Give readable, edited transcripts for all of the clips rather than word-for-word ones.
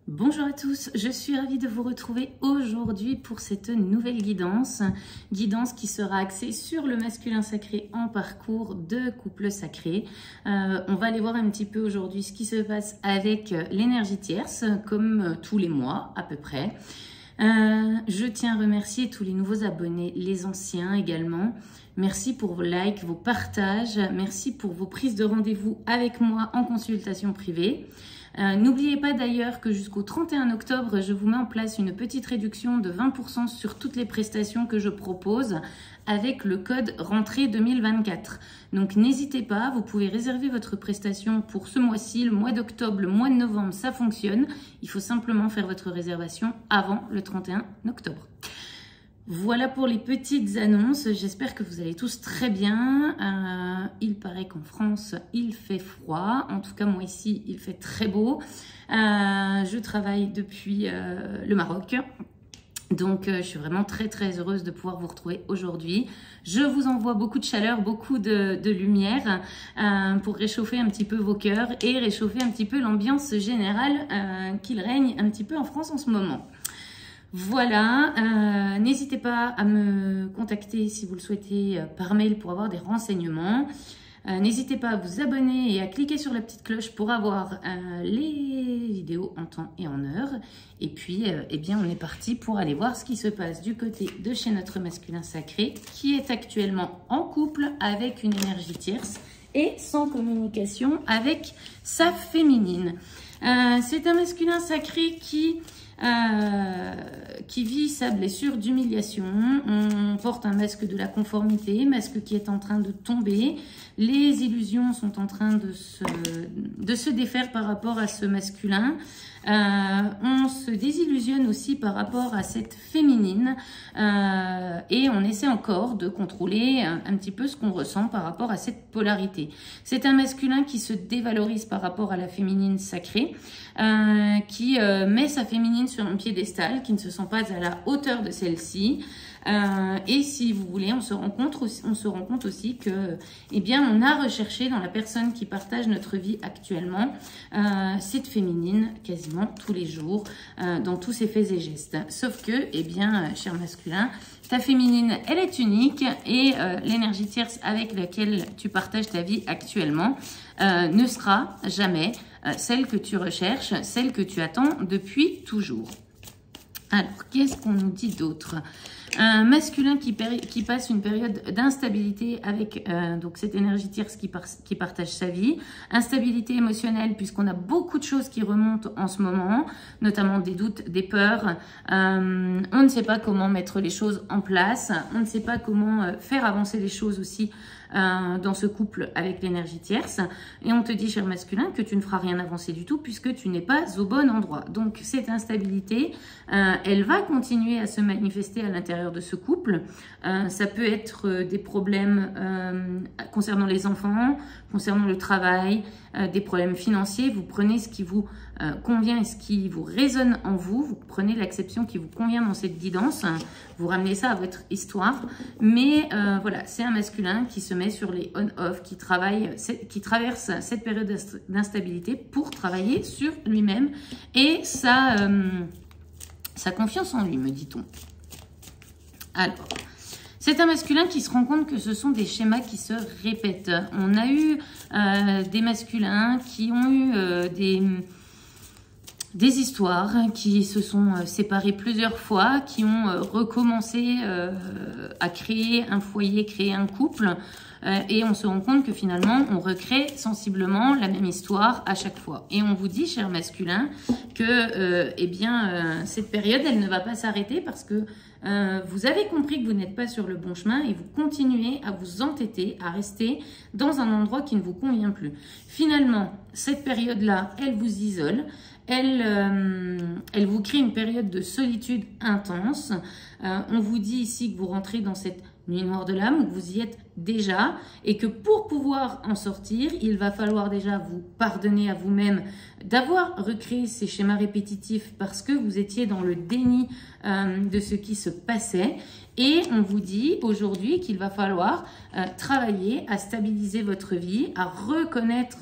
Bonjour à tous, je suis ravie de vous retrouver aujourd'hui pour cette nouvelle guidance qui sera axée sur le masculin sacré en parcours de couple sacré. On va aller voir un petit peu aujourd'hui ce qui se passe avec l'énergie tierce, comme tous les mois à peu près. Je tiens à remercier tous les nouveaux abonnés, les anciens également. Merci pour vos likes, vos partages, merci pour vos prises de rendez-vous avec moi en consultation privée. N'oubliez pas d'ailleurs que jusqu'au 31 octobre, je vous mets en place une petite réduction de 20% sur toutes les prestations que je propose avec le code rentrée 2024. Donc n'hésitez pas, vous pouvez réserver votre prestation pour ce mois-ci, le mois d'octobre, le mois de novembre, ça fonctionne. Il faut simplement faire votre réservation avant le 31 octobre. Voilà pour les petites annonces, j'espère que vous allez tous très bien. Il paraît qu'en France, il fait froid. En tout cas, moi ici, il fait très beau. Je travaille depuis le Maroc. Donc, je suis vraiment très heureuse de pouvoir vous retrouver aujourd'hui. Je vous envoie beaucoup de chaleur, beaucoup de lumière pour réchauffer un petit peu vos cœurs et réchauffer un petit peu l'ambiance générale qu'il règne un petit peu en France en ce moment. Voilà, n'hésitez pas à me contacter si vous le souhaitez par mail pour avoir des renseignements. N'hésitez pas à vous abonner et à cliquer sur la petite cloche pour avoir les vidéos en temps et en heure. Et puis, eh bien, on est parti pour aller voir ce qui se passe du côté de chez notre masculin sacré qui est actuellement en couple avec une énergie tierce et sans communication avec sa féminine. C'est un masculin sacré qui vit sa blessure d'humiliation. On porte un masque de la conformité, masque qui est en train de tomber. Les illusions sont en train de se défaire par rapport à ce masculin. On se désillusionne aussi par rapport à cette féminine et on essaie encore de contrôler un petit peu ce qu'on ressent par rapport à cette polarité. C'est un masculin qui se dévalorise par rapport à la féminine sacrée, qui met sa féminine sur un piédestal, qui ne se sent pas à la hauteur de celle-ci. Et si vous voulez, on se rend compte aussi que, eh bien, on a recherché dans la personne qui partage notre vie actuellement cette féminine quasiment tous les jours, dans tous ses faits et gestes. Sauf que, eh bien, cher masculin, ta féminine, elle est unique et l'énergie tierce avec laquelle tu partages ta vie actuellement ne sera jamais celle que tu recherches, celle que tu attends depuis toujours. Alors, qu'est-ce qu'on nous dit d'autre? Un masculin qui passe une période d'instabilité avec donc cette énergie tierce qui partage sa vie. Instabilité émotionnelle puisqu'on a beaucoup de choses qui remontent en ce moment, notamment des doutes, des peurs. On ne sait pas comment mettre les choses en place. On ne sait pas comment faire avancer les choses aussi dans ce couple avec l'énergie tierce. Et on te dit, cher masculin, que tu ne feras rien avancer du tout puisque tu n'es pas au bon endroit. Donc cette instabilité, elle va continuer à se manifester à l'intérieur de ce couple. Ça peut être des problèmes concernant les enfants, concernant le travail, des problèmes financiers. Vous prenez ce qui vous convient et ce qui vous résonne en vous. Vous prenez l'acception qui vous convient dans cette guidance. Vous ramenez ça à votre histoire. Mais voilà, c'est un masculin qui se met sur les on-off, qui traverse cette période d'instabilité pour travailler sur lui-même et sa confiance en lui, me dit-on. Alors, c'est un masculin qui se rend compte que ce sont des schémas qui se répètent. On a eu des masculins qui ont eu des histoires qui se sont séparés plusieurs fois, qui ont recommencé à créer un foyer, créer un couple. Et on se rend compte que finalement, on recrée sensiblement la même histoire à chaque fois. Et on vous dit, cher masculin, que eh bien, cette période, elle ne va pas s'arrêter parce que vous avez compris que vous n'êtes pas sur le bon chemin et vous continuez à vous entêter, à rester dans un endroit qui ne vous convient plus. Finalement, cette période-là, elle vous isole. Elle vous crée une période de solitude intense. On vous dit ici que vous rentrez dans cette nuit noire de l'âme, où vous y êtes déjà et que pour pouvoir en sortir, il va falloir déjà vous pardonner à vous-même d'avoir recréé ces schémas répétitifs parce que vous étiez dans le déni de ce qui se passait. Et on vous dit aujourd'hui qu'il va falloir travailler à stabiliser votre vie, à reconnaître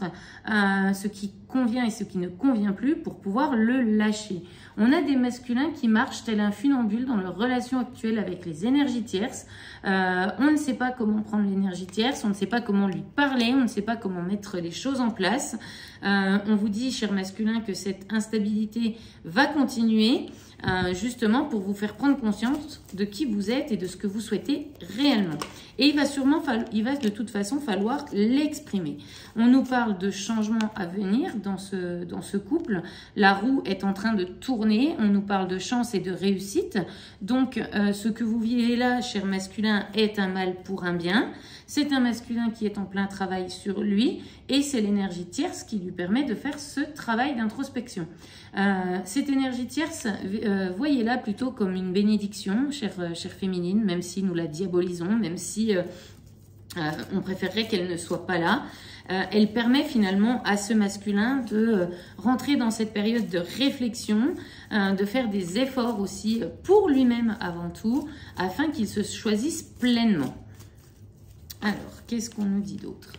ce qui convient et ce qui ne convient plus pour pouvoir le lâcher. On a des masculins qui marchent tel un funambule dans leur relation actuelle avec les énergies tierces. On ne sait pas comment prendre l'énergie tierce, on ne sait pas comment lui parler, on ne sait pas comment mettre les choses en place. On vous dit, cher masculin, que cette instabilité va continuer justement pour vous faire prendre conscience de qui vous êtes et de ce que vous souhaitez réellement. Et il va de toute façon falloir l'exprimer. On nous parle de changements à venir dans ce couple. La roue est en train de tourner. On nous parle de chance et de réussite. Donc, ce que vous vivez là, cher masculin, est un mal pour un bien. C'est un masculin qui est en plein travail sur lui et c'est l'énergie tierce qui lui permet de faire ce travail d'introspection. Cette énergie tierce, voyez-la plutôt comme une bénédiction, chère féminine, même si nous la diabolisons, même si on préférerait qu'elle ne soit pas là. Elle permet finalement à ce masculin de rentrer dans cette période de réflexion, de faire des efforts aussi pour lui-même avant tout, afin qu'il se choisisse pleinement. Alors, qu'est-ce qu'on nous dit d'autre?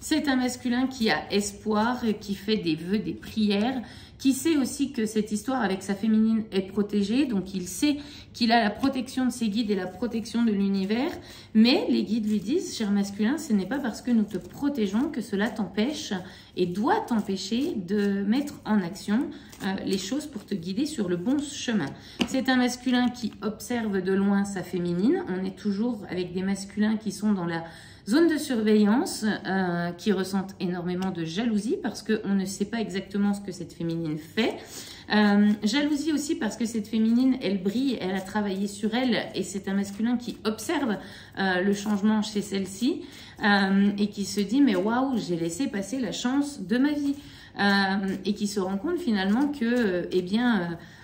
C'est un masculin qui a espoir, qui fait des vœux, des prières, qui sait aussi que cette histoire avec sa féminine est protégée, donc il sait qu'il a la protection de ses guides et la protection de l'univers, mais les guides lui disent, cher masculin, ce n'est pas parce que nous te protégeons que cela t'empêche et doit t'empêcher de mettre en action les choses pour te guider sur le bon chemin. C'est un masculin qui observe de loin sa féminine, on est toujours avec des masculins qui sont dans la zone de surveillance, qui ressentent énormément de jalousie parce qu'on ne sait pas exactement ce que cette féminine fait. Jalousie aussi parce que cette féminine, elle brille, elle a travaillé sur elle et c'est un masculin qui observe le changement chez celle-ci et qui se dit mais waouh, j'ai laissé passer la chance de ma vie et qui se rend compte finalement que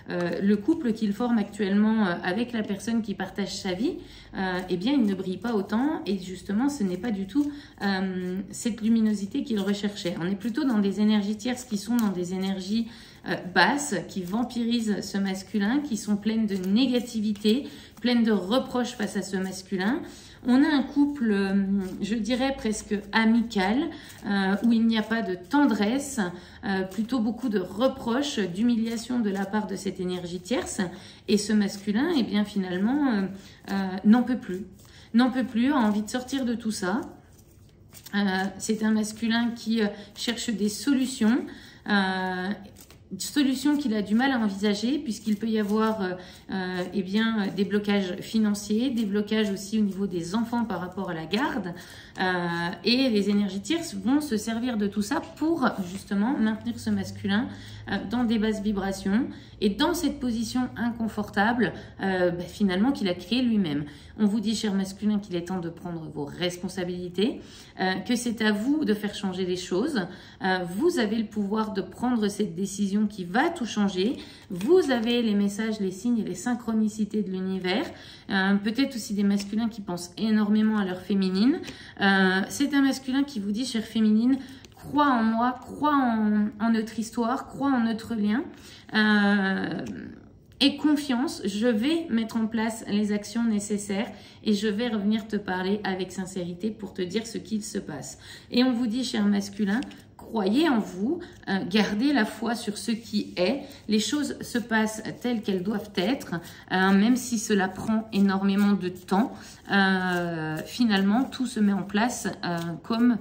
le couple qu'il forme actuellement avec la personne qui partage sa vie, il ne brille pas autant et justement ce n'est pas du tout cette luminosité qu'il recherchait. On est plutôt dans des énergies tierces qui sont dans des énergies basses, qui vampirisent ce masculin, qui sont pleines de négativité, pleines de reproches face à ce masculin. On a un couple, je dirais presque amical, où il n'y a pas de tendresse, plutôt beaucoup de reproches, d'humiliation de la part de cette énergie tierce. Et ce masculin, eh bien finalement, n'en peut plus. N'en peut plus, a envie de sortir de tout ça. C'est un masculin qui cherche des solutions. Solution qu'il a du mal à envisager puisqu'il peut y avoir des blocages financiers, des blocages aussi au niveau des enfants par rapport à la garde et les énergies tierces vont se servir de tout ça pour justement maintenir ce masculin dans des basses vibrations et dans cette position inconfortable finalement qu'il a créée lui-même. On vous dit, cher masculin, qu'il est temps de prendre vos responsabilités, que c'est à vous de faire changer les choses. Vous avez le pouvoir de prendre cette décision qui va tout changer. Vous avez les messages, les signes et les synchronicités de l'univers. Peut-être aussi des masculins qui pensent énormément à leur féminine. C'est un masculin qui vous dit, chère féminine, crois en moi, crois en notre histoire, crois en notre lien. Et confiance, je vais mettre en place les actions nécessaires et je vais revenir te parler avec sincérité pour te dire ce qu'il se passe. Et on vous dit, cher masculin, croyez en vous, gardez la foi sur ce qui est. Les choses se passent telles qu'elles doivent être, même si cela prend énormément de temps. Finalement, tout se met en place comme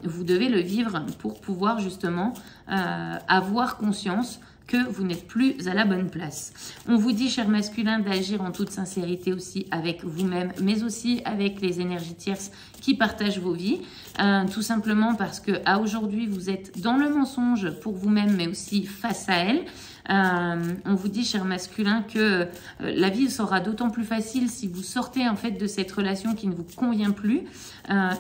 vous devez le vivre pour pouvoir justement avoir conscience que vous n'êtes plus à la bonne place. On vous dit, cher masculin, d'agir en toute sincérité aussi avec vous-même, mais aussi avec les énergies tierces qui partagent vos vies, tout simplement parce que à aujourd'hui, vous êtes dans le mensonge pour vous-même, mais aussi face à elle. On vous dit, cher masculin, que la vie sera d'autant plus facile si vous sortez en fait de cette relation qui ne vous convient plus.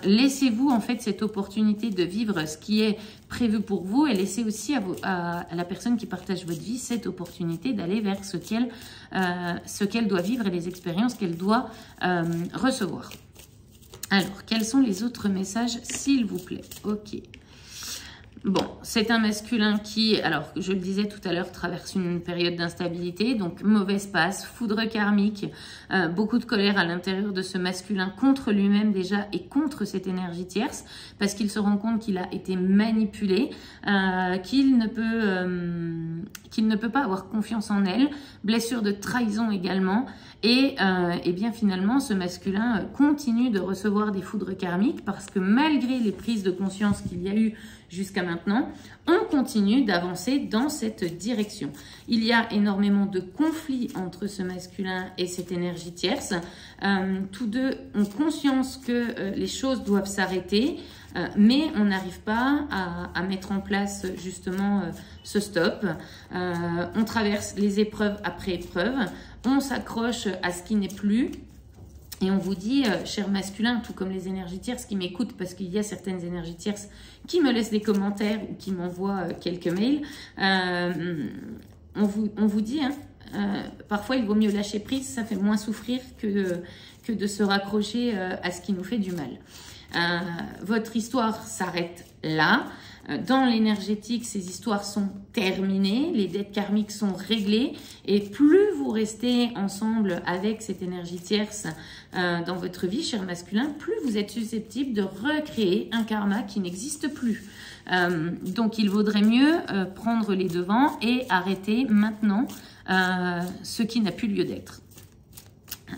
Laissez-vous en fait cette opportunité de vivre ce qui est prévu pour vous et laissez aussi à la personne qui partage votre vie cette opportunité d'aller vers ce qu'elle doit vivre et les expériences qu'elle doit recevoir. Alors, quels sont les autres messages, s'il vous plaît? Ok. Bon, c'est un masculin qui, alors je le disais tout à l'heure, traverse une période d'instabilité, donc mauvaise passe, foudre karmique, beaucoup de colère à l'intérieur de ce masculin contre lui-même déjà et contre cette énergie tierce, parce qu'il se rend compte qu'il a été manipulé, qu'il ne peut pas avoir confiance en elle, blessure de trahison également, et bien finalement ce masculin continue de recevoir des foudres karmiques parce que malgré les prises de conscience qu'il y a eu jusqu'à maintenant, on continue d'avancer dans cette direction. Il y a énormément de conflits entre ce masculin et cette énergie tierce. Tous deux ont conscience que les choses doivent s'arrêter, mais on n'arrive pas à mettre en place justement ce stop. On traverse les épreuves après épreuves, on s'accroche à ce qui n'est plus. Et on vous dit, cher masculin, tout comme les énergies tierces qui m'écoutent, parce qu'il y a certaines énergies tierces qui me laissent des commentaires ou qui m'envoient quelques mails, on vous dit, parfois il vaut mieux lâcher prise, ça fait moins souffrir que de se raccrocher à ce qui nous fait du mal. Votre histoire s'arrête là. Dans l'énergétique, ces histoires sont terminées, les dettes karmiques sont réglées et plus vous restez ensemble avec cette énergie tierce dans votre vie, cher masculin, plus vous êtes susceptible de recréer un karma qui n'existe plus. Donc il vaudrait mieux prendre les devants et arrêter maintenant ce qui n'a plus lieu d'être.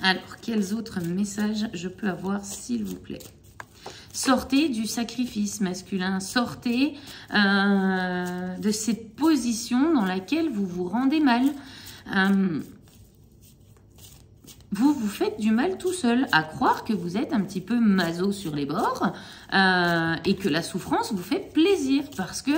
Alors, quels autres messages je peux avoir, s'il vous plaît? Sortez du sacrifice masculin, sortez de cette position dans laquelle vous vous rendez mal. Vous vous faites du mal tout seul, à croire que vous êtes un petit peu maso sur les bords et que la souffrance vous fait plaisir. Parce que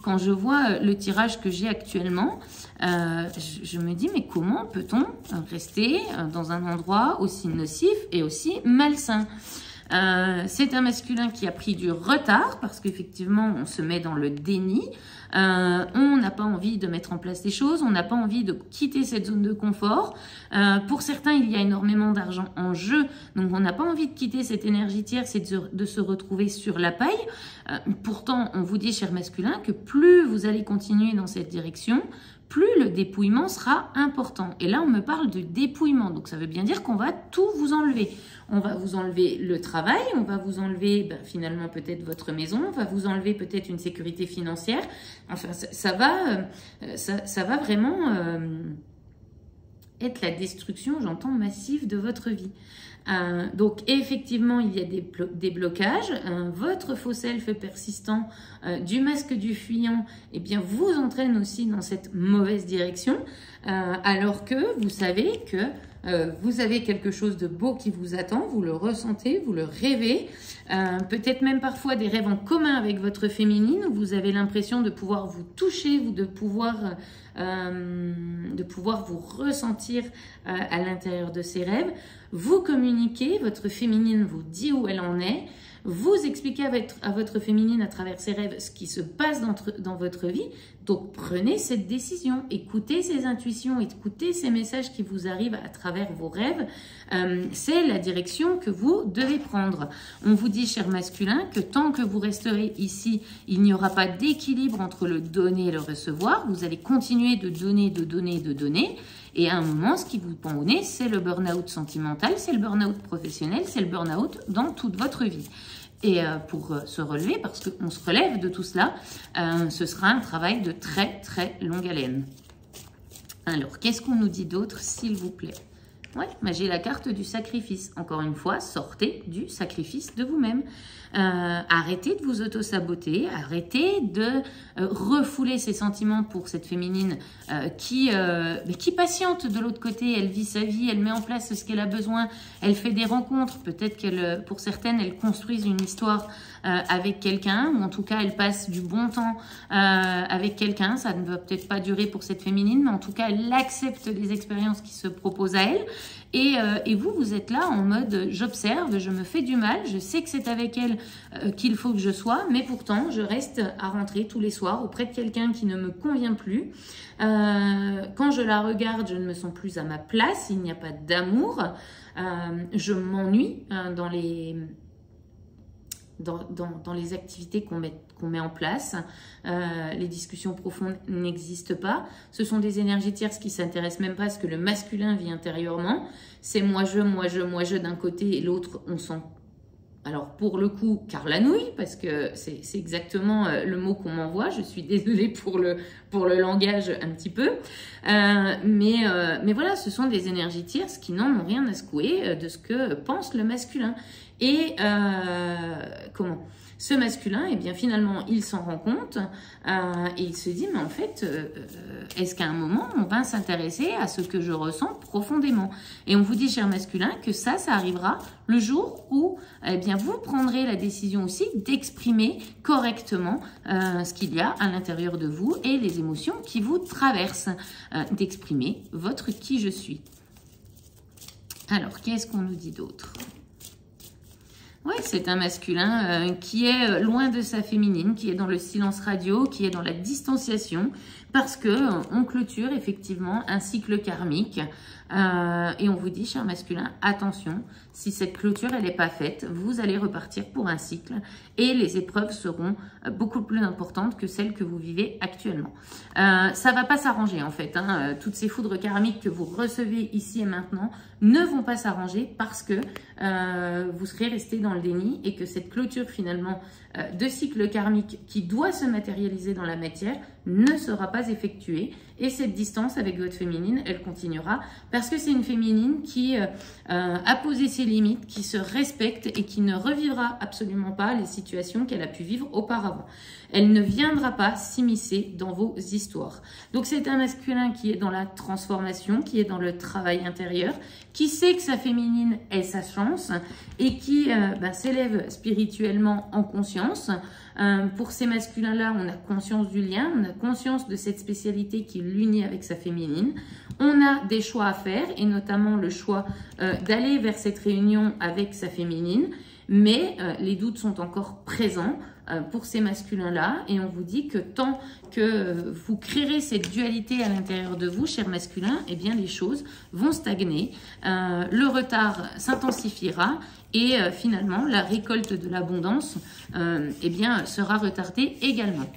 quand je vois le tirage que j'ai actuellement, je me dis mais comment peut-on rester dans un endroit aussi nocif et aussi malsain? C'est un masculin qui a pris du retard parce qu'effectivement on se met dans le déni, on n'a pas envie de mettre en place des choses, on n'a pas envie de quitter cette zone de confort. Pour certains il y a énormément d'argent en jeu, donc on n'a pas envie de quitter cette énergie tierce et de se retrouver sur la paille. Pourtant on vous dit, cher masculin, que plus vous allez continuer dans cette direction, plus le dépouillement sera important. Et là, on me parle de dépouillement. Donc, ça veut bien dire qu'on va tout vous enlever. On va vous enlever le travail, on va vous enlever finalement peut-être votre maison, on va vous enlever peut-être une sécurité financière. Enfin, ça va vraiment être la destruction, j'entends, massive de votre vie. Donc effectivement il y a des blocages, votre faux self persistant du masque du fuyant eh bien, vous entraîne aussi dans cette mauvaise direction, alors que vous savez que vous avez quelque chose de beau qui vous attend, vous le ressentez, vous le rêvez, peut-être même parfois des rêves en commun avec votre féminine, où vous avez l'impression de pouvoir vous toucher, de pouvoir vous ressentir à l'intérieur de ces rêves. Vous communiquez, votre féminine vous dit où elle en est, vous expliquez à votre féminine à travers ses rêves ce qui se passe dans votre vie. Donc prenez cette décision, écoutez ces intuitions, écoutez ces messages qui vous arrivent à travers vos rêves. C'est la direction que vous devez prendre. On vous dit, cher masculin, que tant que vous resterez ici, il n'y aura pas d'équilibre entre le donner et le recevoir. Vous allez continuer de donner, de donner, de donner. Et à un moment, ce qui vous pend au nez, c'est le burn-out sentimental, c'est le burn-out professionnel, c'est le burn-out dans toute votre vie. Et pour se relever, parce qu'on se relève de tout cela, ce sera un travail de très très longue haleine. Alors, qu'est-ce qu'on nous dit d'autre, s'il vous plaît? Ouais, j'ai la carte du sacrifice. Encore une fois, sortez du sacrifice de vous-même. Arrêtez de vous auto-saboter, arrêtez de refouler ses sentiments pour cette féminine qui patiente de l'autre côté. Elle vit sa vie, elle met en place ce qu'elle a besoin, elle fait des rencontres. Peut-être qu'elle, pour certaines, elle construise une histoire avec quelqu'un, ou en tout cas, elle passe du bon temps avec quelqu'un. Ça ne va peut-être pas durer pour cette féminine, mais en tout cas, elle accepte les expériences qui se proposent à elle. Et vous êtes là en mode j'observe, je me fais du mal, je sais que c'est avec elle qu'il faut que je sois, mais pourtant je reste à rentrer tous les soirs auprès de quelqu'un qui ne me convient plus. Quand je la regarde, je ne me sens plus à ma place, il n'y a pas d'amour, je m'ennuie dans les activités qu'on met en place. Les discussions profondes n'existent pas. Ce sont des énergies tierces qui ne s'intéressent même pas à ce que le masculin vit intérieurement. C'est moi je d'un côté et l'autre on s'en... Alors pour le coup, carlanouille, parce que c'est exactement le mot qu'on m'envoie. Je suis désolée pour le langage un petit peu. Mais voilà, ce sont des énergies tierces qui n'en ont rien à secouer de ce que pense le masculin. Et ce masculin, eh bien finalement, il s'en rend compte et il se dit, mais en fait, est-ce qu'à un moment, on va s'intéresser à ce que je ressens profondément? Et on vous dit, cher masculin, que ça arrivera le jour où eh bien, vous prendrez la décision aussi d'exprimer correctement ce qu'il y a à l'intérieur de vous et les émotions qui vous traversent, d'exprimer votre qui je suis. Alors, qu'est-ce qu'on nous dit d'autre ? Oui, c'est un masculin qui est loin de sa féminine, qui est dans le silence radio, qui est dans la distanciation, parce que on clôture effectivement un cycle karmique. Et on vous dit, cher masculin, attention, si cette clôture elle n'est pas faite, vous allez repartir pour un cycle et les épreuves seront beaucoup plus importantes que celles que vous vivez actuellement. Ça va pas s'arranger en fait, hein. Toutes ces foudres karmiques que vous recevez ici et maintenant ne vont pas s'arranger parce que vous serez resté dans le déni et que cette clôture finalement de cycle karmique qui doit se matérialiser dans la matière ne sera pas effectuée et cette distance avec votre féminine, elle continuera parce que c'est une féminine qui a posé ses limites, qui se respecte et qui ne revivra absolument pas les situations qu'elle a pu vivre auparavant. Elle ne viendra pas s'immiscer dans vos histoires. Donc c'est un masculin qui est dans la transformation, qui est dans le travail intérieur, qui sait que sa féminine est sa chance et qui s'élève spirituellement en conscience. Pour ces masculins-là, on a conscience du lien, on a conscience de cette spécialité qui l'unit avec sa féminine. On a des choix à faire et notamment le choix d'aller vers cette réunion avec sa féminine. Mais les doutes sont encore présents pour ces masculins-là et on vous dit que tant que vous créerez cette dualité à l'intérieur de vous, chers masculins, eh bien les choses vont stagner, le retard s'intensifiera et finalement la récolte de l'abondance eh bien, sera retardée également.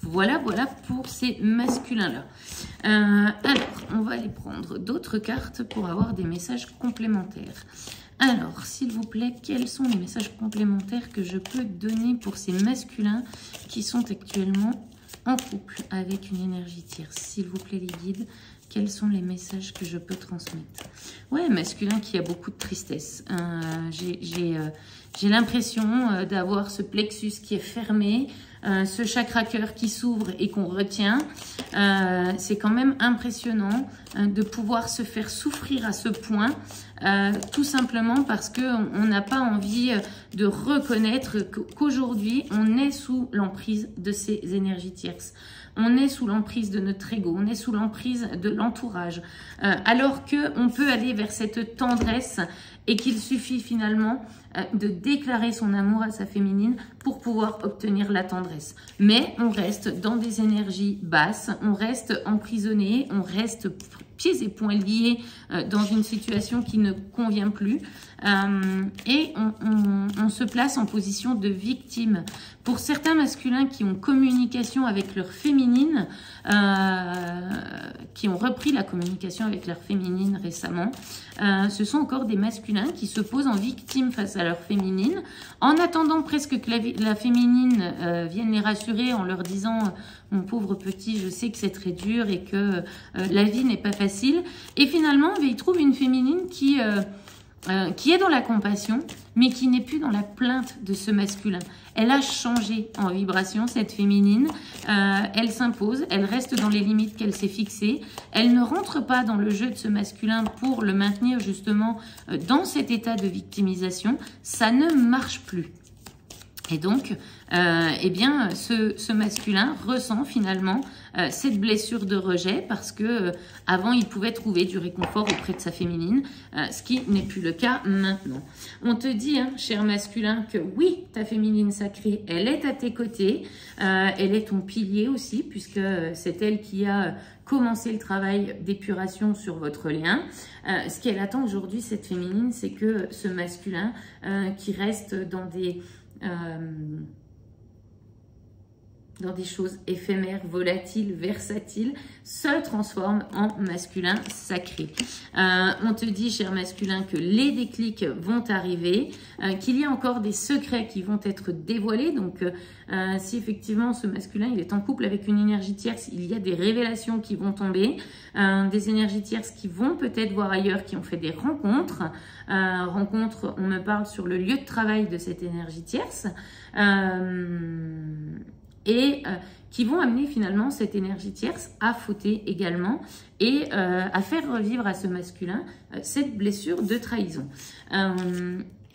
Voilà pour ces masculins-là. Alors, on va aller prendre d'autres cartes pour avoir des messages complémentaires. Alors, s'il vous plaît, quels sont les messages complémentaires que je peux donner pour ces masculins qui sont actuellement en couple avec une énergie tierce? S'il vous plaît, les guides, quels sont les messages que je peux transmettre? Ouais, masculin qui a beaucoup de tristesse. J'ai l'impression d'avoir ce plexus qui est fermé, ce chakra cœur qui s'ouvre et qu'on retient. C'est quand même impressionnant de pouvoir se faire souffrir à ce point, tout simplement parce qu'on n'a pas envie de reconnaître qu'aujourd'hui, on est sous l'emprise de ces énergies tierces. On est sous l'emprise de notre ego, on est sous l'emprise de l'entourage, alors qu'on peut aller vers cette tendresse et qu'il suffit finalement de déclarer son amour à sa féminine pour pouvoir obtenir la tendresse. Mais on reste dans des énergies basses, on reste emprisonné, on reste pieds et poings liés dans une situation qui ne convient plus et on se place en position de victime. Pour certains masculins qui ont communication avec leur féminine, qui ont repris la communication avec leur féminine récemment, ce sont encore des masculins qui se posent en victime face à leur féminine, en attendant presque que la féminine vienne les rassurer en leur disant « Mon pauvre petit, je sais que c'est très dur et que la vie n'est pas facile. » Et finalement, ils trouvent une féminine qui est dans la compassion, mais qui n'est plus dans la plainte de ce masculin. Elle a changé en vibration, cette féminine. Elle s'impose, elle reste dans les limites qu'elle s'est fixées. Elle ne rentre pas dans le jeu de ce masculin pour le maintenir justement dans cet état de victimisation. Ça ne marche plus. Et donc, eh bien, ce masculin ressent finalement cette blessure de rejet parce que avant, il pouvait trouver du réconfort auprès de sa féminine, ce qui n'est plus le cas maintenant. On te dit, hein, cher masculin, que oui, ta féminine sacrée, elle est à tes côtés, elle est ton pilier aussi, puisque c'est elle qui a commencé le travail d'épuration sur votre lien. Ce qu'elle attend aujourd'hui, cette féminine, c'est que ce masculin qui reste dans des choses éphémères, volatiles, versatiles, se transforme en masculin sacré. On te dit, cher masculin, que les déclics vont arriver, qu'il y a encore des secrets qui vont être dévoilés. Donc, si effectivement ce masculin il est en couple avec une énergie tierce, il y a des révélations qui vont tomber, des énergies tierces qui vont peut-être voir ailleurs, qui ont fait des rencontres. Rencontres, on me parle sur le lieu de travail de cette énergie tierce. Et qui vont amener finalement cette énergie tierce à fauter également et à faire revivre à ce masculin cette blessure de trahison.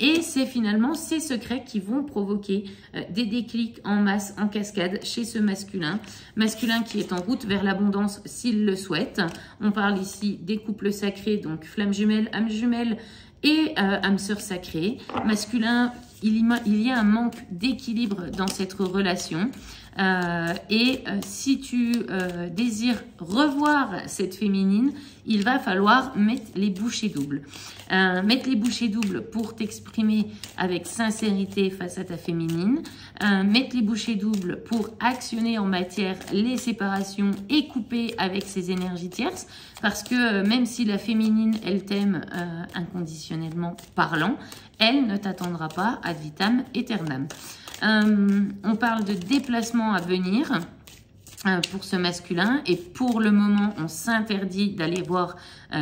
Et c'est finalement ces secrets qui vont provoquer des déclics en masse, en cascade chez ce masculin. Masculin qui est en route vers l'abondance s'il le souhaite. On parle ici des couples sacrés, donc flamme jumelle, âme jumelle et âme sœur sacrée. Masculin, il y a un manque d'équilibre dans cette relation. Si tu désires revoir cette féminine, il va falloir mettre les bouchées doubles. Mettre les bouchées doubles pour t'exprimer avec sincérité face à ta féminine. Mettre les bouchées doubles pour actionner en matière les séparations et couper avec ces énergies tierces. Parce que même si la féminine, elle t'aime inconditionnellement parlant, elle ne t'attendra pas ad vitam aeternam. On parle de déplacement à venir pour ce masculin et pour le moment on s'interdit d'aller voir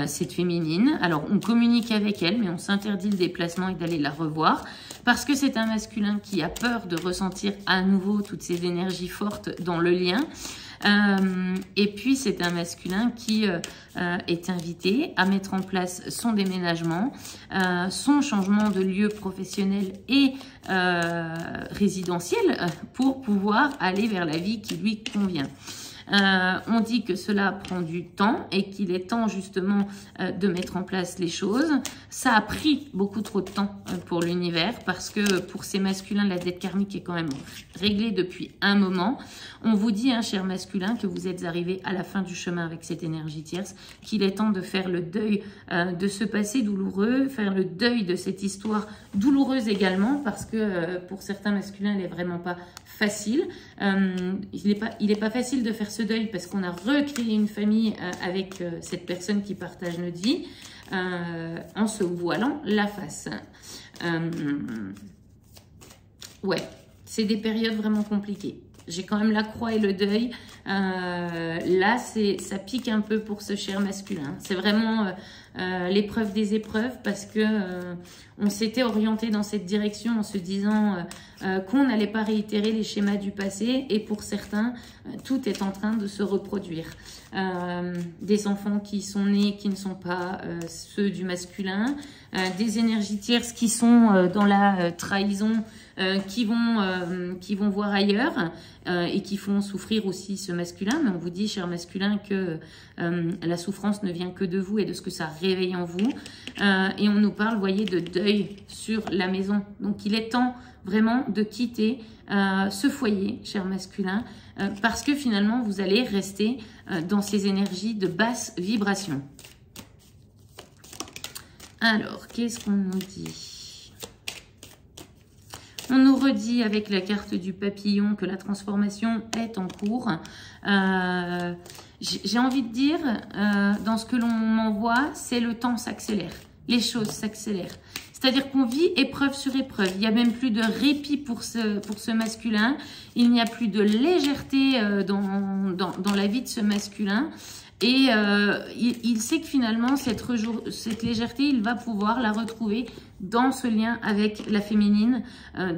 cette féminine. Alors on communique avec elle mais on s'interdit le déplacement et d'aller la revoir parce que c'est un masculin qui a peur de ressentir à nouveau toutes ces énergies fortes dans le lien. Et puis c'est un masculin qui est invité à mettre en place son déménagement, son changement de lieu professionnel et résidentiel pour pouvoir aller vers la vie qui lui convient. On dit que cela prend du temps et qu'il est temps justement de mettre en place les choses. Ça a pris beaucoup trop de temps pour l'univers parce que pour ces masculins, la dette karmique est quand même réglée depuis un moment. On vous dit, hein, cher masculin, que vous êtes arrivé à la fin du chemin avec cette énergie tierce, qu'il est temps de faire le deuil de ce passé douloureux, faire le deuil de cette histoire douloureuse également parce que pour certains masculins, elle n'est vraiment pas facile. Il est pas facile de faire ce deuil parce qu'on a recréé une famille avec cette personne qui partage notre vie en se voilant la face. Ouais, c'est des périodes vraiment compliquées. J'ai quand même la croix et le deuil. Là, ça pique un peu pour ce cher masculin. C'est vraiment l'épreuve des épreuves parce que on s'était orienté dans cette direction en se disant qu'on n'allait pas réitérer les schémas du passé. Et pour certains, tout est en train de se reproduire. Des enfants qui sont nés, qui ne sont pas ceux du masculin. Des énergies tierces qui sont dans la trahison, qui vont voir ailleurs et qui font souffrir aussi ce masculin. Mais on vous dit, cher masculin, que la souffrance ne vient que de vous et de ce que ça réveille en vous. Et on nous parle, vous voyez, de deuil sur la maison. Donc il est temps vraiment de quitter ce foyer, cher masculin, parce que finalement vous allez rester dans ces énergies de basse vibration. Alors, qu'est-ce qu'on nous dit? On nous redit avec la carte du papillon que la transformation est en cours. J'ai envie de dire, dans ce que l'on m'envoie, c'est le temps s'accélère. Les choses s'accélèrent. C'est-à-dire qu'on vit épreuve sur épreuve. Il n'y a même plus de répit pour ce masculin. Il n'y a plus de légèreté dans la vie de ce masculin. Et il sait que finalement, cette légèreté, il va pouvoir la retrouver dans ce lien avec la féminine,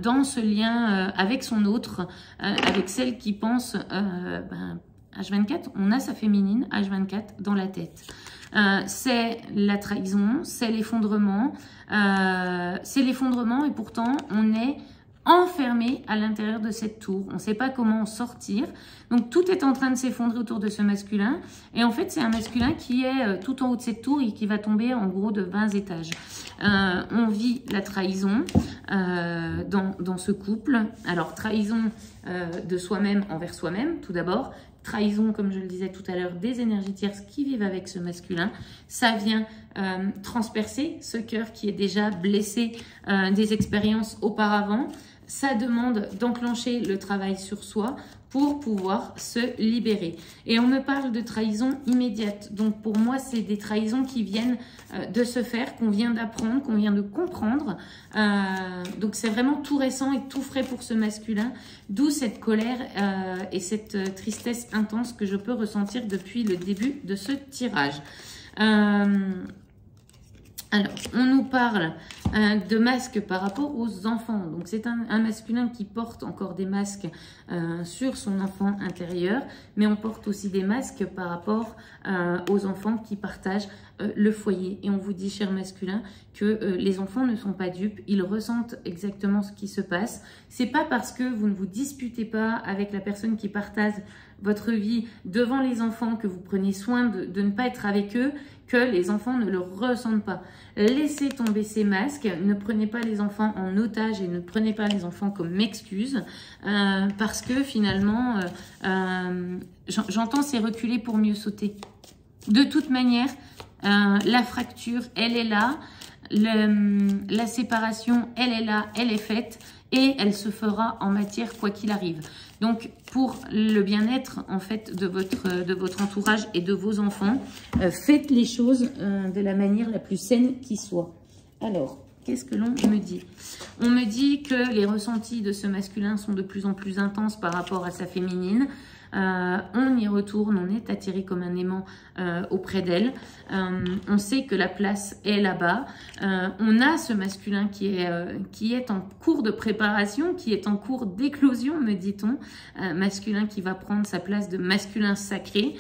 dans ce lien avec son autre, avec celle qui pense, H24, on a sa féminine, H24, dans la tête. C'est la trahison, c'est l'effondrement et pourtant on est enfermé à l'intérieur de cette tour. On ne sait pas comment en sortir. Donc, tout est en train de s'effondrer autour de ce masculin. Et en fait, c'est un masculin qui est tout en haut de cette tour et qui va tomber en gros de 20 étages. On vit la trahison dans ce couple. Alors, trahison de soi-même envers soi-même, tout d'abord. Trahison, comme je le disais tout à l'heure, des énergies tierces qui vivent avec ce masculin. Ça vient transpercer ce cœur qui est déjà blessé des expériences auparavant. Ça demande d'enclencher le travail sur soi pour pouvoir se libérer. Et on me parle de trahison immédiate. Donc pour moi, c'est des trahisons qui viennent de se faire, qu'on vient d'apprendre, qu'on vient de comprendre. Donc c'est vraiment tout récent et tout frais pour ce masculin. D'où cette colère et cette tristesse intense que je peux ressentir depuis le début de ce tirage. Alors, on nous parle de masques par rapport aux enfants. Donc, c'est un masculin qui porte encore des masques sur son enfant intérieur, mais on porte aussi des masques par rapport aux enfants qui partagent le foyer. Et on vous dit, cher masculin, que les enfants ne sont pas dupes, ils ressentent exactement ce qui se passe. C'est pas parce que vous ne vous disputez pas avec la personne qui partage votre vie devant les enfants, que vous prenez soin de ne pas être avec eux, que les enfants ne le ressentent pas. Laissez tomber ces masques, ne prenez pas les enfants en otage et ne prenez pas les enfants comme excuse, parce que finalement, j'entends c'est reculer pour mieux sauter. De toute manière, la fracture, elle est là, la séparation, elle est là, elle est faite, et elle se fera en matière quoi qu'il arrive. Donc, pour le bien-être en fait de votre entourage et de vos enfants, faites les choses de la manière la plus saine qui soit. Alors, qu'est-ce que l'on me dit? On me dit que les ressentis de ce masculin sont de plus en plus intenses par rapport à sa féminine. On y retourne, on est attiré comme un aimant auprès d'elle. On sait que la place est là-bas. On a ce masculin qui est en cours de préparation, qui est en cours d'éclosion, me dit-on. Masculin qui va prendre sa place de masculin sacré,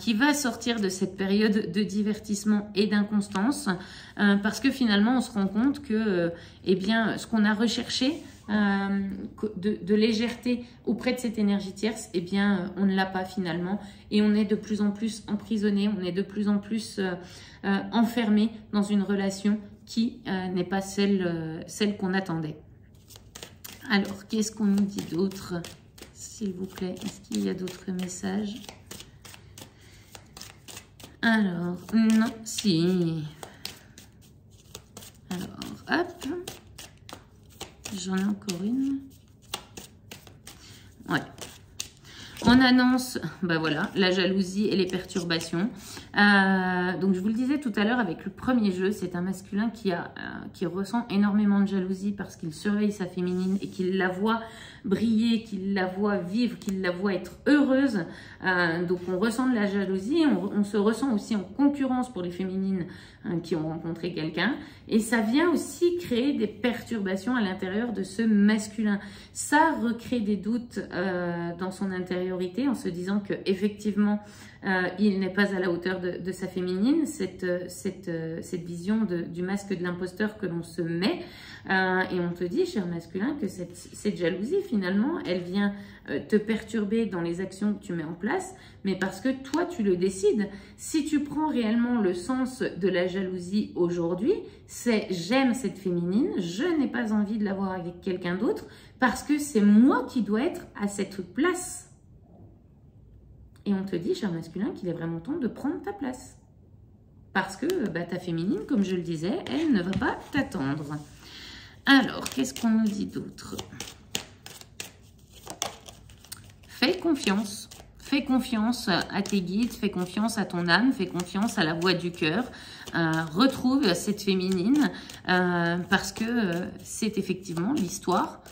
qui va sortir de cette période de divertissement et d'inconstance, parce que finalement on se rend compte que eh bien, ce qu'on a recherché, de légèreté auprès de cette énergie tierce, eh bien, on ne l'a pas finalement. Et on est de plus en plus emprisonné, on est de plus en plus enfermé dans une relation qui n'est pas celle qu'on attendait. Alors, qu'est-ce qu'on nous dit d'autre, s'il vous plaît? Est-ce qu'il y a d'autres messages? Alors, non, si. Alors, hop. J'en ai encore une. Ouais. On annonce, ben voilà, la jalousie et les perturbations. Donc, je vous le disais tout à l'heure avec le premier jeu, c'est un masculin qui ressent énormément de jalousie parce qu'il surveille sa féminine et qu'il la voit briller, qu'il la voit vivre, qu'il la voit être heureuse. Donc, on ressent de la jalousie. On se ressent aussi en concurrence pour les féminines qui ont rencontré quelqu'un. Et ça vient aussi créer des perturbations à l'intérieur de ce masculin. Ça recrée des doutes dans son intériorité en se disant que effectivement il n'est pas à la hauteur de sa féminine, cette vision du masque de l'imposteur que l'on se met. Et on te dit, cher masculin, que cette jalousie, finalement, elle vient te perturber dans les actions que tu mets en place, mais parce que toi, tu le décides. Si tu prends réellement le sens de la jalousie aujourd'hui, c'est j'aime cette féminine, je n'ai pas envie de l'avoir avec quelqu'un d'autre, parce que c'est moi qui dois être à cette place. Et on te dit, cher masculin, qu'il est vraiment temps de prendre ta place. Parce que bah, ta féminine, comme je le disais, elle ne va pas t'attendre. Alors, qu'est-ce qu'on nous dit d'autre? Fais confiance. Fais confiance à tes guides, fais confiance à ton âme, fais confiance à la voix du cœur. Retrouve cette féminine parce que c'est effectivement l'histoire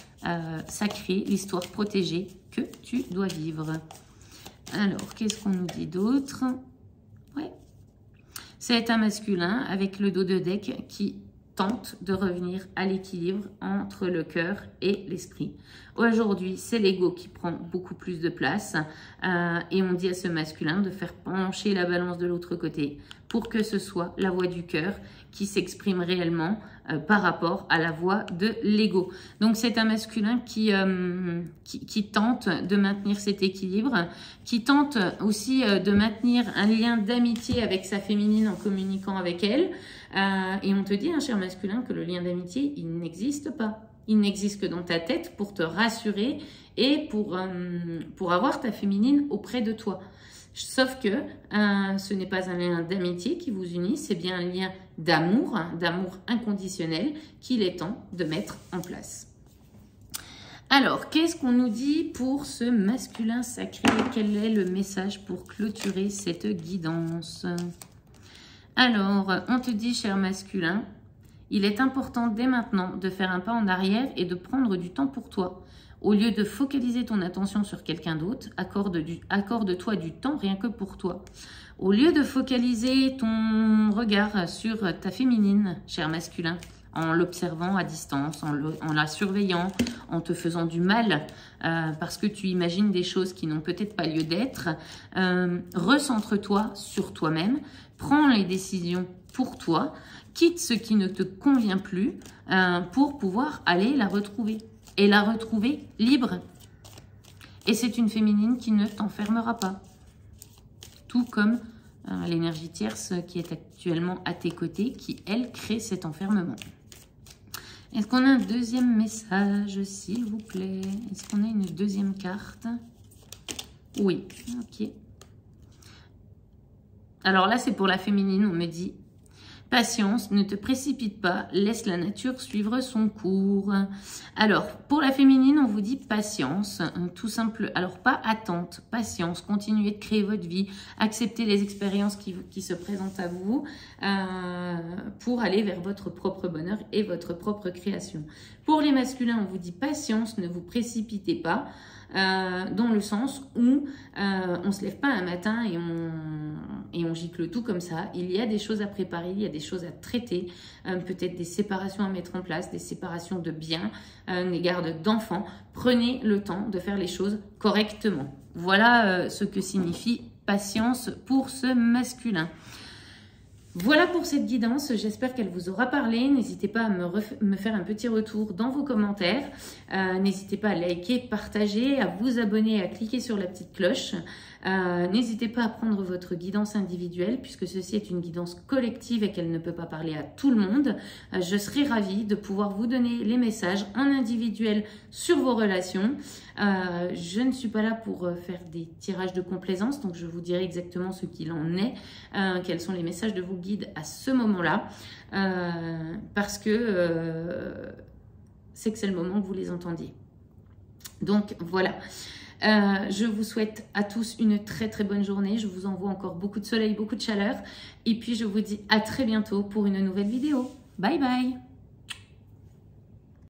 sacrée, l'histoire protégée que tu dois vivre. Alors, qu'est-ce qu'on nous dit d'autre? Ouais. C'est un masculin avec le dos de deck qui tente de revenir à l'équilibre entre le cœur et l'esprit. Aujourd'hui, c'est l'ego qui prend beaucoup plus de place et on dit à ce masculin de faire pencher la balance de l'autre côté pour que ce soit la voix du cœur qui s'exprime réellement par rapport à la voix de l'ego. Donc c'est un masculin qui tente de maintenir cet équilibre, qui tente aussi de maintenir un lien d'amitié avec sa féminine en communiquant avec elle. Et on te dit, cher masculin, que le lien d'amitié, il n'existe pas. Il n'existe que dans ta tête pour te rassurer et pour avoir ta féminine auprès de toi. Sauf que ce n'est pas un lien d'amitié qui vous unit, c'est bien un lien d'amour, d'amour inconditionnel qu'il est temps de mettre en place. Alors, qu'est-ce qu'on nous dit pour ce masculin sacré? Quel est le message pour clôturer cette guidance? Alors, on te dit, cher masculin, il est important dès maintenant de faire un pas en arrière et de prendre du temps pour toi. Au lieu de focaliser ton attention sur quelqu'un d'autre, accorde-toi du temps rien que pour toi. Au lieu de focaliser ton regard sur ta féminine, cher masculin, en l'observant à distance, en la surveillant, en te faisant du mal, parce que tu imagines des choses qui n'ont peut-être pas lieu d'être, recentre-toi sur toi-même, prends les décisions pour toi, quitte ce qui ne te convient plus pour pouvoir aller la retrouver. Et la retrouver libre. Et c'est une féminine qui ne t'enfermera pas. Tout comme l'énergie tierce qui est actuellement à tes côtés, qui, elle, crée cet enfermement. Est-ce qu'on a un deuxième message, s'il vous plaît? Est-ce qu'on a une deuxième carte? Oui, ok. Alors là, c'est pour la féminine, on me dit... Patience, ne te précipite pas, laisse la nature suivre son cours. Alors, pour la féminine, on vous dit patience, tout simple. Alors, pas attente, patience, continuez de créer votre vie, acceptez les expériences qui se présentent à vous pour aller vers votre propre bonheur et votre propre création. Pour les masculins, on vous dit patience, ne vous précipitez pas. Dans le sens où on se lève pas un matin et on gicle tout comme ça. Il y a des choses à préparer, il y a des choses à traiter, peut-être des séparations à mettre en place, des séparations de biens, des gardes d'enfants. Prenez le temps de faire les choses correctement. Voilà ce que signifie patience pour ce masculin. Voilà pour cette guidance, j'espère qu'elle vous aura parlé. N'hésitez pas à me faire un petit retour dans vos commentaires. N'hésitez pas à liker, partager, à vous abonner, à cliquer sur la petite cloche. N'hésitez pas à prendre votre guidance individuelle puisque ceci est une guidance collective et qu'elle ne peut pas parler à tout le monde. Je serai ravie de pouvoir vous donner les messages en individuel sur vos relations. Je ne suis pas là pour faire des tirages de complaisance, donc je vous dirai exactement ce qu'il en est, quels sont les messages de vos guides à ce moment-là, parce que c'est le moment que vous les entendiez. Donc voilà. Je vous souhaite à tous une très très bonne journée. Je vous envoie encore beaucoup de soleil, beaucoup de chaleur. Et puis je vous dis à très bientôt pour une nouvelle vidéo. Bye bye!